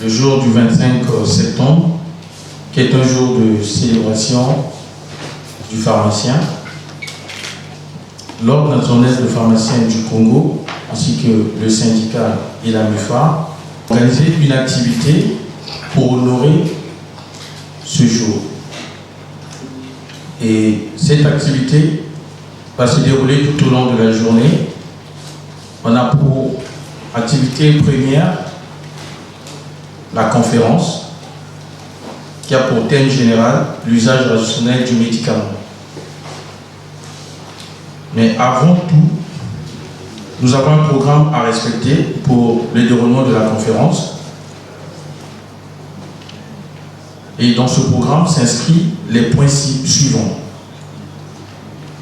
le jour du 25 septembre, qui est un jour de célébration du pharmacien. L'Ordre national de pharmaciens du Congo, ainsi que le syndicat et la MUFA, ont organisé une activité pour honorer ce jour. Et cette activité va se dérouler tout au long de la journée. On a pour activité première la conférence qui a pour thème général l'usage rationnel du médicament. Mais avant tout, nous avons un programme à respecter pour le déroulement de la conférence. Et dans ce programme s'inscrivent les points suivants.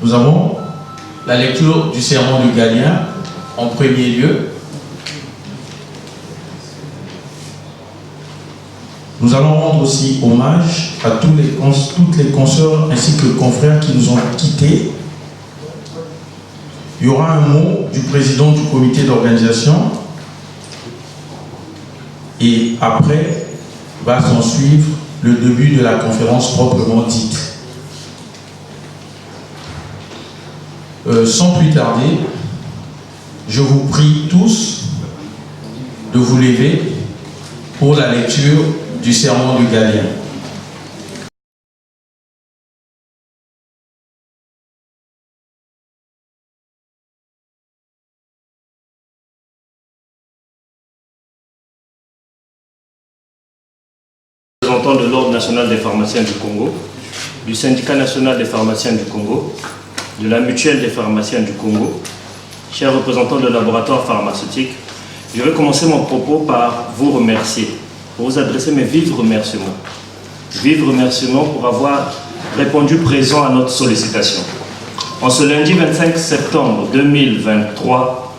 Nous avons la lecture du sermon de Galien en premier lieu. Nous allons rendre aussi hommage à toutes les consoeurs ainsi que confrères qui nous ont quittés. Il y aura un mot du président du comité d'organisation et après va s'en suivre le début de la conférence proprement dite. Sans plus tarder, je vous prie tous de vous lever pour la lecture du sermon de Galien. Représentant de l'Ordre national des pharmaciens du Congo, du syndicat national des pharmaciens du Congo, de la mutuelle des pharmaciens du Congo, chers représentants de laboratoires pharmaceutiques, je vais commencer mon propos par vous remercier, pour vous adresser mes vifs remerciements. Vifs remerciements pour avoir répondu présent à notre sollicitation. En ce lundi 25 septembre 2023,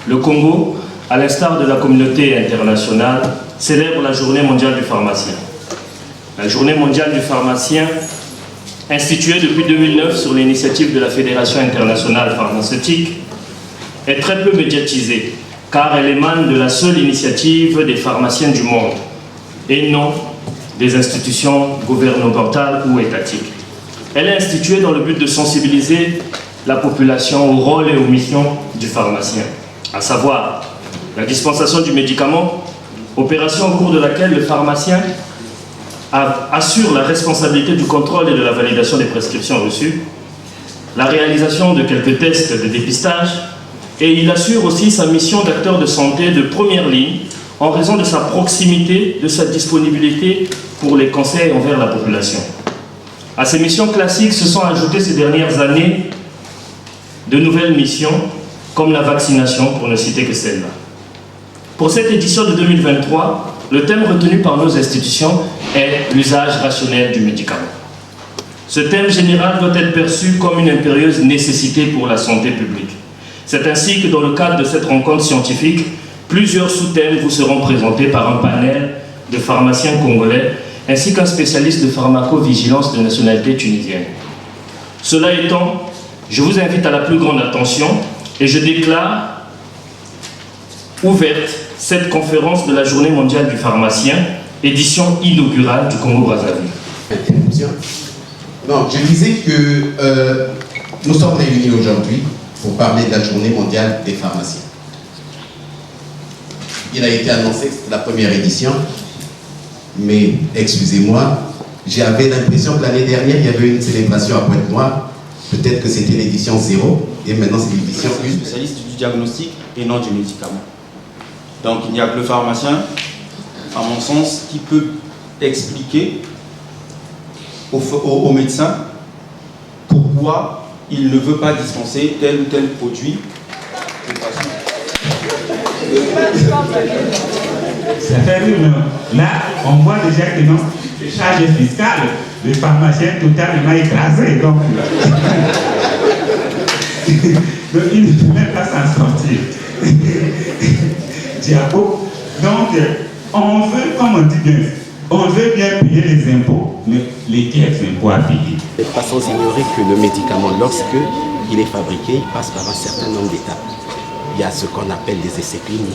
le Congo, à l'instar de la communauté internationale, célèbre la Journée mondiale du pharmacien. La Journée mondiale du pharmacien, instituée depuis 2009 sur l'initiative de la Fédération internationale pharmaceutique, est très peu médiatisée, car elle émane de la seule initiative des pharmaciens du monde, et non des institutions gouvernementales ou étatiques. Elle est instituée dans le but de sensibiliser la population au rôle et aux missions du pharmacien, à savoir la dispensation du médicament, opération au cours de laquelle le pharmacien assure la responsabilité du contrôle et de la validation des prescriptions reçues, la réalisation de quelques tests de dépistage, et il assure aussi sa mission d'acteur de santé de première ligne en raison de sa proximité, de sa disponibilité pour les conseils envers la population. À ces missions classiques se sont ajoutées ces dernières années de nouvelles missions, comme la vaccination, pour ne citer que celle-là. Pour cette édition de 2023, le thème retenu par nos institutions est l'usage rationnel du médicament. Ce thème général doit être perçu comme une impérieuse nécessité pour la santé publique. C'est ainsi que dans le cadre de cette rencontre scientifique, plusieurs sous-thèmes vous seront présentés par un panel de pharmaciens congolais ainsi qu'un spécialiste de pharmacovigilance de nationalité tunisienne. Cela étant, je vous invite à la plus grande attention et je déclare ouverte cette conférence de la Journée mondiale du pharmacien, édition inaugurale du Congo-Brazzaville. Donc, je disais que nous sommes réunis aujourd'hui pour parler de la Journée mondiale des pharmaciens. Il a été annoncé que c'était la première édition, mais excusez-moi, j'avais l'impression que l'année dernière, il y avait une célébration à Pointe-Noire. Peut-être que c'était l'édition 0, et maintenant c'est l'édition 1. Spécialiste du diagnostic et non du médicament. Donc il n'y a que le pharmacien, à mon sens, qui peut expliquer au médecin pourquoi il ne veut pas dispenser tel ou tel produit au patient. C'est terrible. Là, on voit déjà que dans les charges fiscales, le pharmacien est totalement écrasé. Donc il ne peut même pas s'en sortir. Diabo. Donc, on veut, comme on dit bien, on veut bien payer les impôts, mais lesquels impôts à payer? Pas sans ignorer que le médicament, lorsqu'il est fabriqué, il passe par un certain nombre d'étapes. Il y a ce qu'on appelle des essais cliniques,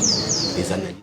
des analyses.